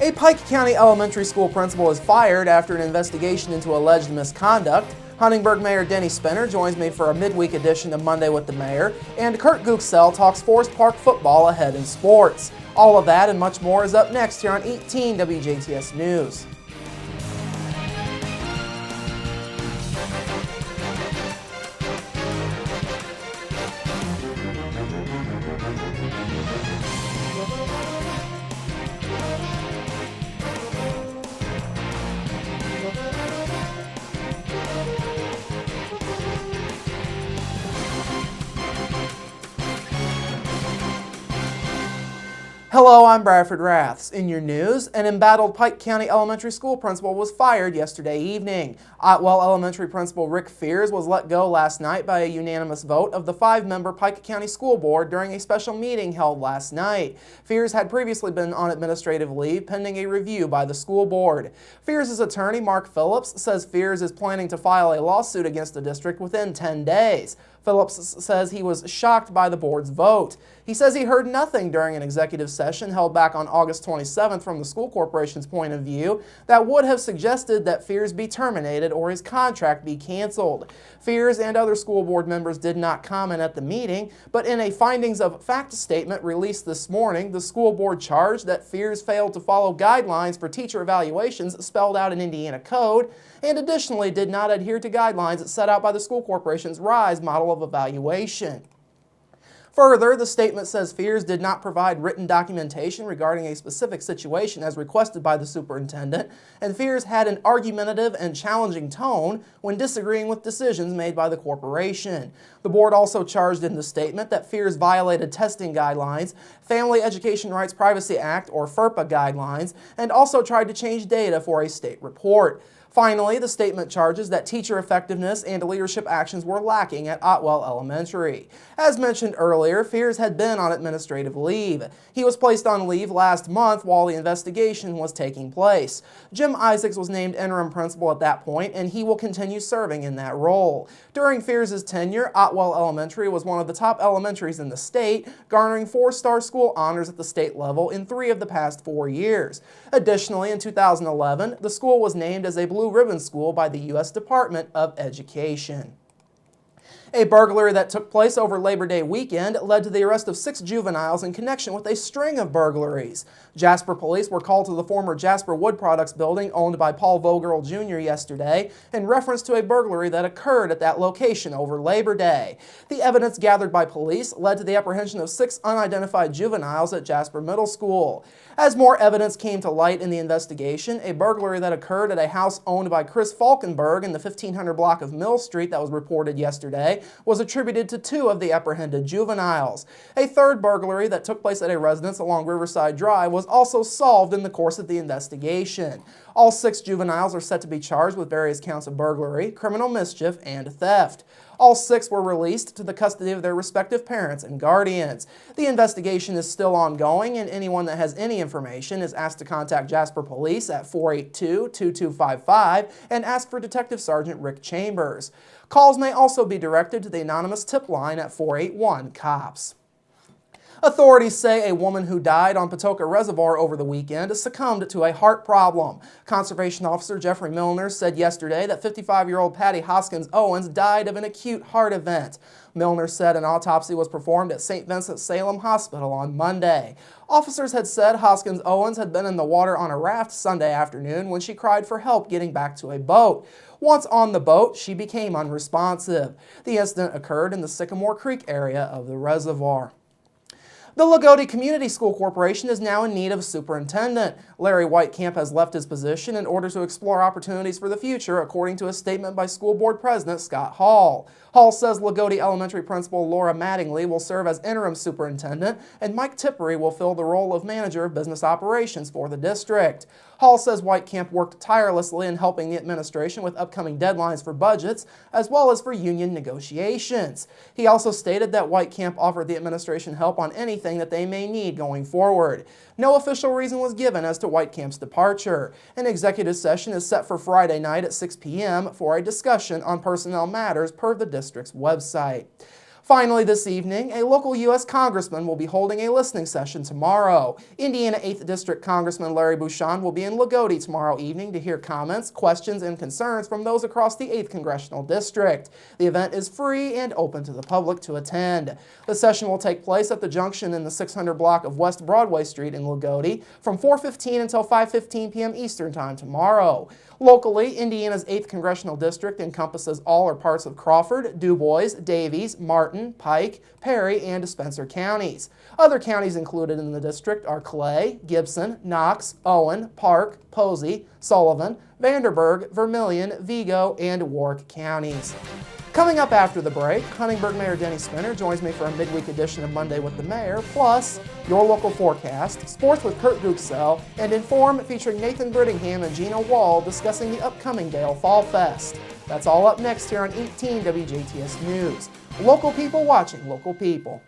A Pike County elementary school principal is fired after an investigation into alleged misconduct. Huntingburg Mayor Denny Spinner joins me for a midweek edition of Monday with the Mayor, and Kurt Gooksell talks Forest Park football ahead in sports. All of that and much more is up next here on 18 WJTS News. Hello, I'm Bradford Raths. In your news, an embattled Pike County elementary school principal was fired yesterday evening. Otwell Elementary Principal Rick Fears was let go last night by a unanimous vote of the 5-member Pike County School Board during a special meeting held last night. Fears had previously been on administrative leave pending a review by the school board. Fears' attorney, Mark Phillips, says Fears is planning to file a lawsuit against the district within 10 days. Phillips says he was shocked by the board's vote. He says he heard nothing during an executive session held back on August 27th from the school corporation's point of view that would have suggested that Fears be terminated or his contract be canceled. Fears and other school board members did not comment at the meeting, but in a findings of fact statement released this morning, the school board charged that Fears failed to follow guidelines for teacher evaluations spelled out in Indiana code, and additionally did not adhere to guidelines set out by the school corporation's RISE model of evaluation. Further, the statement says Fears did not provide written documentation regarding a specific situation as requested by the superintendent, and Fears had an argumentative and challenging tone when disagreeing with decisions made by the corporation. The board also charged in the statement that Fears violated testing guidelines, Family Education Rights Privacy Act or FERPA guidelines, and also tried to change data for a state report. Finally, the statement charges that teacher effectiveness and leadership actions were lacking at Otwell Elementary. As mentioned earlier, Fears had been on administrative leave. He was placed on leave last month while the investigation was taking place. Jim Isaacs was named interim principal at that point, and he will continue serving in that role. During Fears' tenure, Otwell Elementary was one of the top elementaries in the state, garnering 4-star school honors at the state level in 3 of the past 4 years. Additionally, in 2011, the school was named as a Blue Ribbon School by the U.S. Department of Education. A burglary that took place over Labor Day weekend led to the arrest of 6 juveniles in connection with a string of burglaries. Jasper police were called to the former Jasper Wood Products building owned by Paul Vogel Jr. yesterday in reference to a burglary that occurred at that location over Labor Day. The evidence gathered by police led to the apprehension of 6 unidentified juveniles at Jasper Middle School. As more evidence came to light in the investigation, a burglary that occurred at a house owned by Chris Falkenberg in the 1500 block of Mill Street that was reported yesterday was attributed to 2 of the apprehended juveniles. A third burglary that took place at a residence along Riverside Drive was also solved in the course of the investigation. All 6 juveniles are set to be charged with various counts of burglary, criminal mischief, and theft. All 6 were released to the custody of their respective parents and guardians. The investigation is still ongoing, and anyone that has any information is asked to contact Jasper Police at 482-2255 and ask for Detective Sergeant Rick Chambers. Calls may also be directed to the anonymous tip line at 481-COPS. Authorities say a woman who died on Patoka Reservoir over the weekend succumbed to a heart problem. Conservation Officer Jeffrey Milner said yesterday that 55-year-old Patty Hoskins Owens died of an acute heart event. Milner said an autopsy was performed at St. Vincent Salem Hospital on Monday. Officers had said Hoskins Owens had been in the water on a raft Sunday afternoon when she cried for help getting back to a boat. Once on the boat, she became unresponsive. The incident occurred in the Sycamore Creek area of the reservoir. The Lakota Community School Corporation is now in need of a superintendent. Larry Whitecamp has left his position in order to explore opportunities for the future, according to a statement by School Board President Scott Hall. Hall says Lakota Elementary Principal Laura Mattingly will serve as interim superintendent, and Mike Tippery will fill the role of manager of business operations for the district. Hall says Whitecamp worked tirelessly in helping the administration with upcoming deadlines for budgets, as well as for union negotiations. He also stated that Whitecamp offered the administration help on anything that they may need going forward. No official reason was given as to Whitecamp's departure. An executive session is set for Friday night at 6 p.m. for a discussion on personnel matters per the district's website. Finally this evening, a local U.S. congressman will be holding a listening session tomorrow. Indiana 8th District Congressman Larry Bucshon will be in Lakota tomorrow evening to hear comments, questions, and concerns from those across the 8th Congressional District. The event is free and open to the public to attend. The session will take place at the junction in the 600 block of West Broadway Street in Lakota from 4:15 until 5:15 p.m. Eastern Time tomorrow. Locally, Indiana's 8th Congressional District encompasses all or parts of Crawford, DuBois, Davies, Martin, Pike, Perry, and Spencer counties. Other counties included in the district are Clay, Gibson, Knox, Owen, Park, Posey, Sullivan, Vanderburgh, Vermilion, Vigo, and Warwick counties. Coming up after the break, Huntingburg Mayor Denny Spinner joins me for a midweek edition of Monday with the Mayor, plus your local forecast, sports with Kurt Gooksell, and Inform featuring Nathan Brittingham and Gina Wall discussing the upcoming Dale Fall Fest. That's all up next here on 18 WJTS News. Local people watching local people.